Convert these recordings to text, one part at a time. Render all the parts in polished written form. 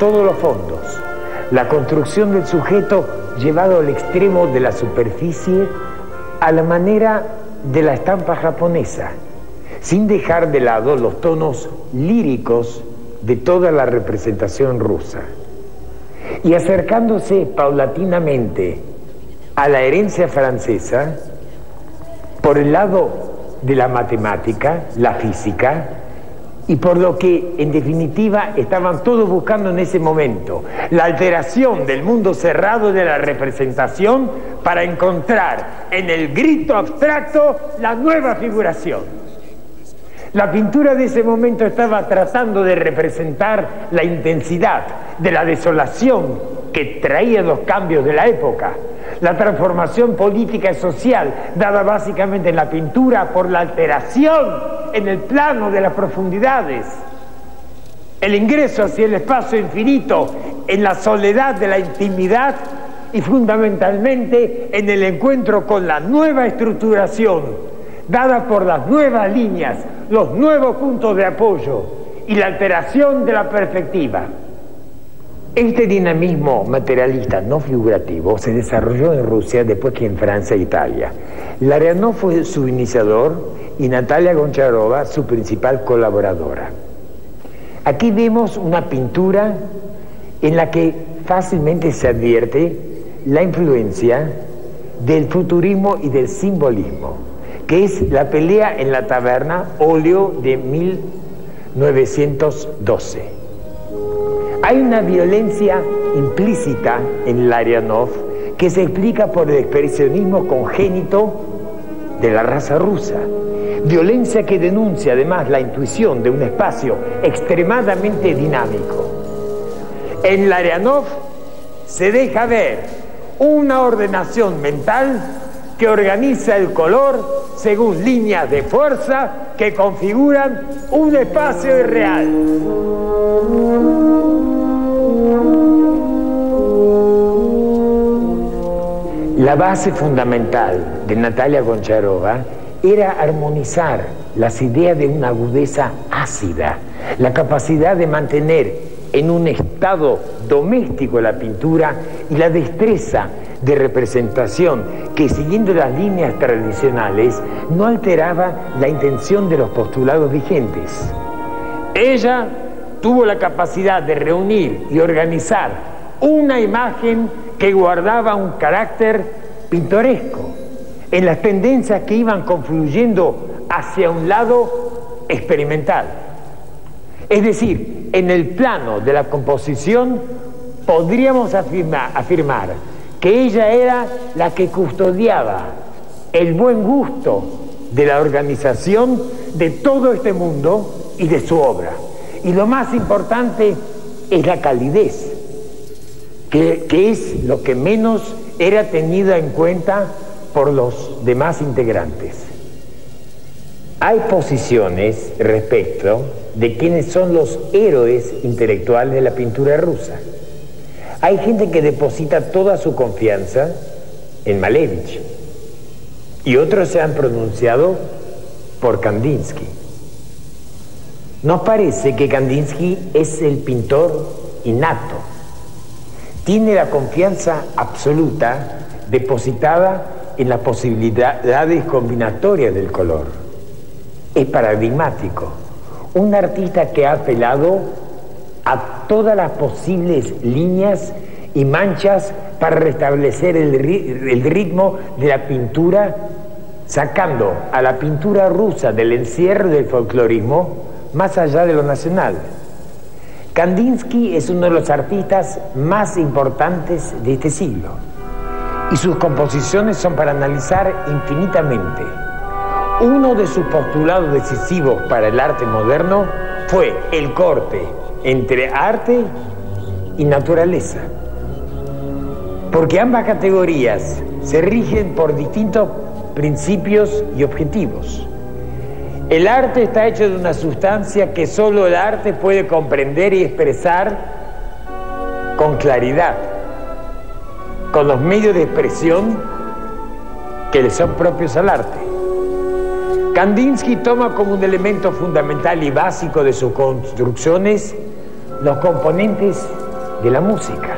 todos los fondos. La construcción del sujeto llevado al extremo de la superficie a la manera de la estampa japonesa, sin dejar de lado los tonos líricos de toda la representación rusa, y acercándose paulatinamente a la herencia francesa por el lado de la matemática, la física, y por lo que en definitiva estaban todos buscando en ese momento, la alteración del mundo cerrado de la representación para encontrar en el grito abstracto la nueva figuración. La pintura de ese momento estaba tratando de representar la intensidad de la desolación que traía los cambios de la época, la transformación política y social dada básicamente en la pintura por la alteración en el plano de las profundidades, el ingreso hacia el espacio infinito en la soledad de la intimidad y fundamentalmente en el encuentro con la nueva estructuración dada por las nuevas líneas, los nuevos puntos de apoyo y la alteración de la perspectiva. Este dinamismo materialista no figurativo se desarrolló en Rusia después que en Francia e Italia. Larionov fue su iniciador y Natalia Goncharova su principal colaboradora. Aquí vemos una pintura en la que fácilmente se advierte la influencia del futurismo y del simbolismo, que es la pelea en la taberna, óleo de 1912. Hay una violencia implícita en Larionov que se explica por el expresionismo congénito de la raza rusa. Violencia que denuncia además la intuición de un espacio extremadamente dinámico. En Larionov se deja ver una ordenación mental que organiza el color según líneas de fuerza que configuran un espacio irreal. La base fundamental de Natalia Goncharova era armonizar las ideas de una agudeza ácida, la capacidad de mantener en un estado doméstico la pintura y la destreza de representación que, siguiendo las líneas tradicionales, no alteraba la intención de los postulados vigentes. Ella tuvo la capacidad de reunir y organizar una imagen que guardaba un carácter pintoresco en las tendencias que iban confluyendo hacia un lado experimental. Es decir, en el plano de la composición podríamos afirmar que ella era la que custodiaba el buen gusto de la organización de todo este mundo y de su obra. Y lo más importante es la calidez, que es lo que menos era tenida en cuenta por los demás integrantes. Hay posiciones respecto de quiénes son los héroes intelectuales de la pintura rusa. Hay gente que deposita toda su confianza en Malevich y otros se han pronunciado por Kandinsky. Nos parece que Kandinsky es el pintor innato. Tiene la confianza absoluta depositada en las posibilidades combinatorias del color. Es paradigmático. Un artista que ha apelado a todas las posibles líneas y manchas para restablecer el ritmo de la pintura, sacando a la pintura rusa del encierro del folclorismo más allá de lo nacional. Kandinsky es uno de los artistas más importantes de este siglo y sus composiciones son para analizar infinitamente. Uno de sus postulados decisivos para el arte moderno fue el corte entre arte y naturaleza, porque ambas categorías se rigen por distintos principios y objetivos. El arte está hecho de una sustancia que solo el arte puede comprender y expresar con claridad, con los medios de expresión que le son propios al arte. Kandinsky toma como un elemento fundamental y básico de sus construcciones los componentes de la música.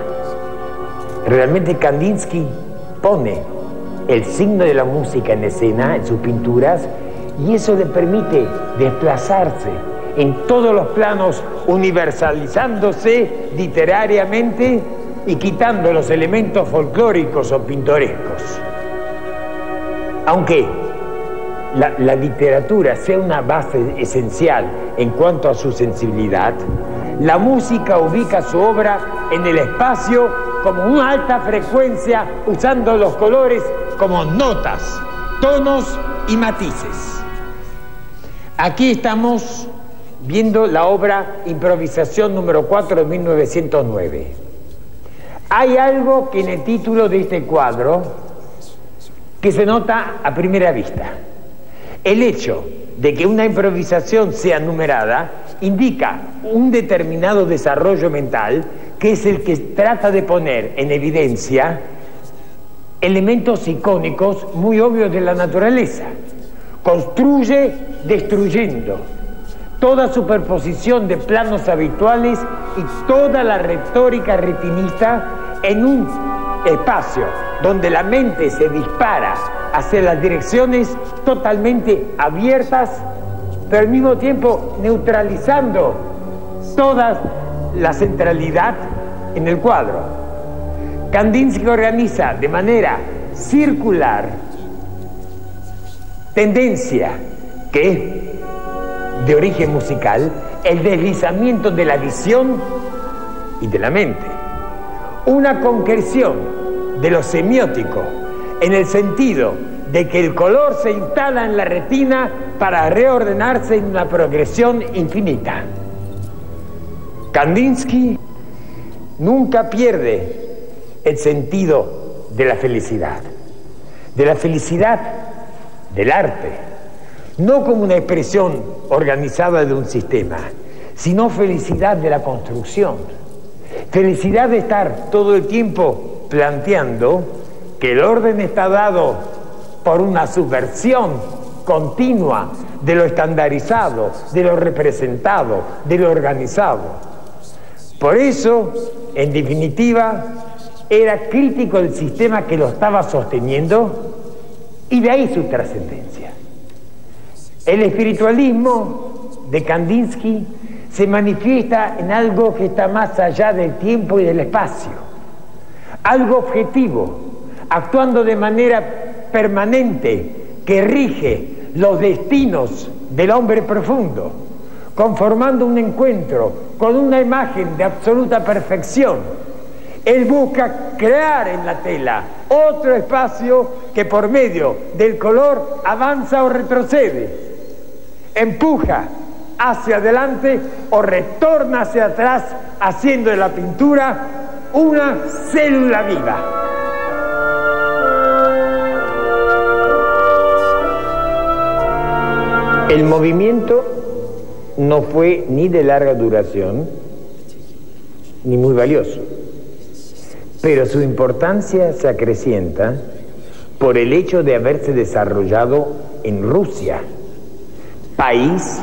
Realmente Kandinsky pone el signo de la música en escena, en sus pinturas, y eso le permite desplazarse en todos los planos, universalizándose literariamente y quitando los elementos folclóricos o pintorescos. Aunque la literatura sea una base esencial en cuanto a su sensibilidad, la música ubica su obra en el espacio como una alta frecuencia, usando los colores como notas, tonos y matices. Aquí estamos viendo la obra Improvisación número 4 de 1909. Hay algo que en el título de este cuadro que se nota a primera vista. El hecho de que una improvisación sea numerada indica un determinado desarrollo mental, que es el que trata de poner en evidencia elementos icónicos muy obvios de la naturaleza. Construye destruyendo. Toda superposición de planos habituales y toda la retórica retinista en un espacio donde la mente se dispara hacia las direcciones totalmente abiertas, pero al mismo tiempo neutralizando toda la centralidad en el cuadro. Kandinsky organiza de manera circular tendencia que es de origen musical, el deslizamiento de la visión y de la mente, una concreción de lo semiótico, en el sentido de que el color se instala en la retina para reordenarse en una progresión infinita. Kandinsky nunca pierde el sentido de la felicidad del arte, no como una expresión organizada de un sistema, sino felicidad de la construcción, felicidad de estar todo el tiempo planteando que el orden está dado por una subversión continua de lo estandarizado, de lo representado, de lo organizado. Por eso, en definitiva, era crítico del sistema que lo estaba sosteniendo, y de ahí su trascendencia. El espiritualismo de Kandinsky se manifiesta en algo que está más allá del tiempo y del espacio, algo objetivo, actuando de manera permanente, que rige los destinos del hombre profundo, conformando un encuentro con una imagen de absoluta perfección. Él busca crear en la tela otro espacio que por medio del color avanza o retrocede, empuja hacia adelante o retorna hacia atrás, haciendo de la pintura una célula viva. El movimiento no fue ni de larga duración ni muy valioso, pero su importancia se acrecienta por el hecho de haberse desarrollado en Rusia, país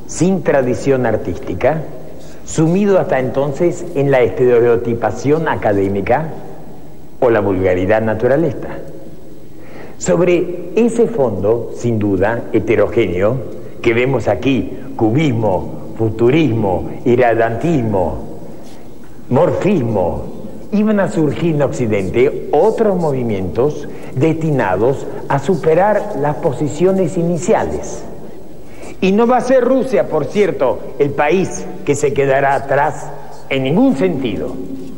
sin tradición artística, sumido hasta entonces en la estereotipación académica o la vulgaridad naturalista. Sobre ese fondo, sin duda, heterogéneo, que vemos aquí, cubismo, futurismo, irredentismo, morfismo, iban a surgir en Occidente otros movimientos destinados a superar las posiciones iniciales. Y no va a ser Rusia, por cierto, el país que se quedará atrás en ningún sentido,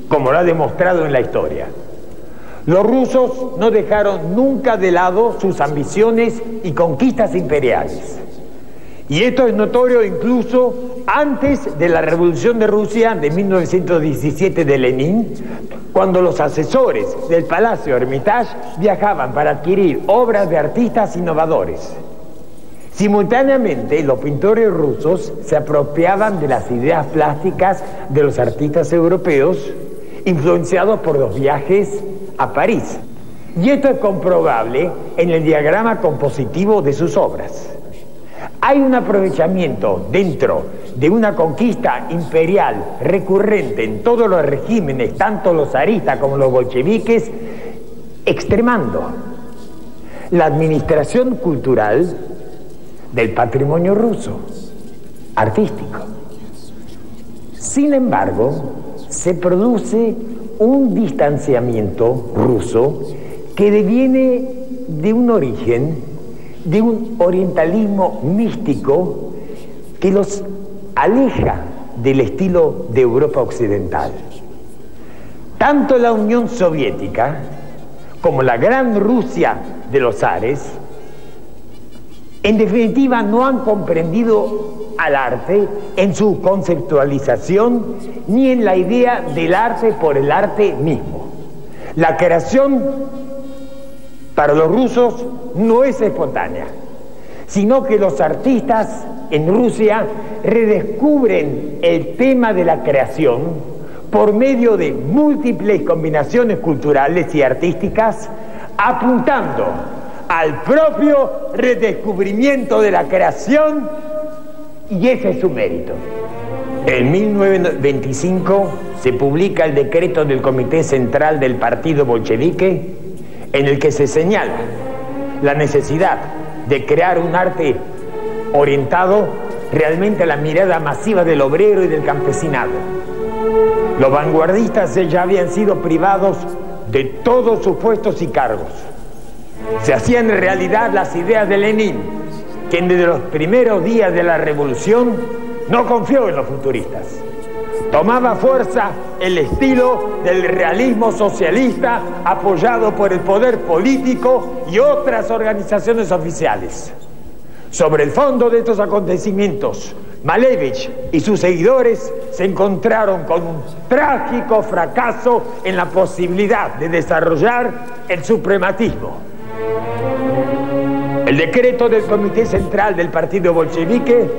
como lo ha demostrado en la historia. Los rusos no dejaron nunca de lado sus ambiciones y conquistas imperiales. Y esto es notorio incluso antes de la Revolución de Rusia de 1917 de Lenin, cuando los asesores del Palacio Hermitage viajaban para adquirir obras de artistas innovadores. Simultáneamente, los pintores rusos se apropiaban de las ideas plásticas de los artistas europeos, influenciados por los viajes a París. Y esto es comprobable en el diagrama compositivo de sus obras. Hay un aprovechamiento dentro de una conquista imperial recurrente en todos los regímenes, tanto los zaristas como los bolcheviques, extremando la administración cultural del patrimonio ruso, artístico. Sin embargo, se produce un distanciamiento ruso que deviene de un origen, de un orientalismo místico que los aleja del estilo de Europa occidental. Tanto la Unión Soviética como la gran Rusia de los zares, en definitiva, no han comprendido al arte en su conceptualización ni en la idea del arte por el arte mismo. La creación para los rusos no es espontánea, sino que los artistas en Rusia redescubren el tema de la creación por medio de múltiples combinaciones culturales y artísticas, apuntando al propio redescubrimiento de la creación, y ese es su mérito. En 1925 se publica el decreto del Comité Central del Partido Bolchevique, en el que se señala la necesidad de crear un arte orientado realmente a la mirada masiva del obrero y del campesinado. Los vanguardistas ya habían sido privados de todos sus puestos y cargos. Se hacían realidad las ideas de Lenin, quien desde los primeros días de la revolución no confió en los futuristas. Tomaba fuerza el estilo del realismo socialista apoyado por el poder político y otras organizaciones oficiales. Sobre el fondo de estos acontecimientos, Malevich y sus seguidores se encontraron con un trágico fracaso en la posibilidad de desarrollar el suprematismo. El decreto del Comité Central del Partido Bolchevique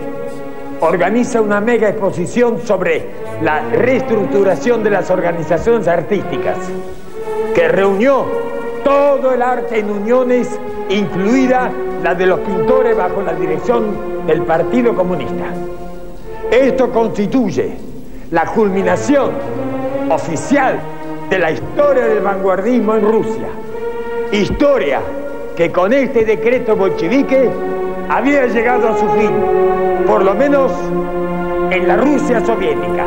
organiza una mega exposición sobre la reestructuración de las organizaciones artísticas, que reunió todo el arte en uniones, incluida la de los pintores bajo la dirección del Partido Comunista. Esto constituye la culminación oficial de la historia del vanguardismo en Rusia, historia que con este decreto bolchevique había llegado a su fin, por lo menos en la Rusia soviética.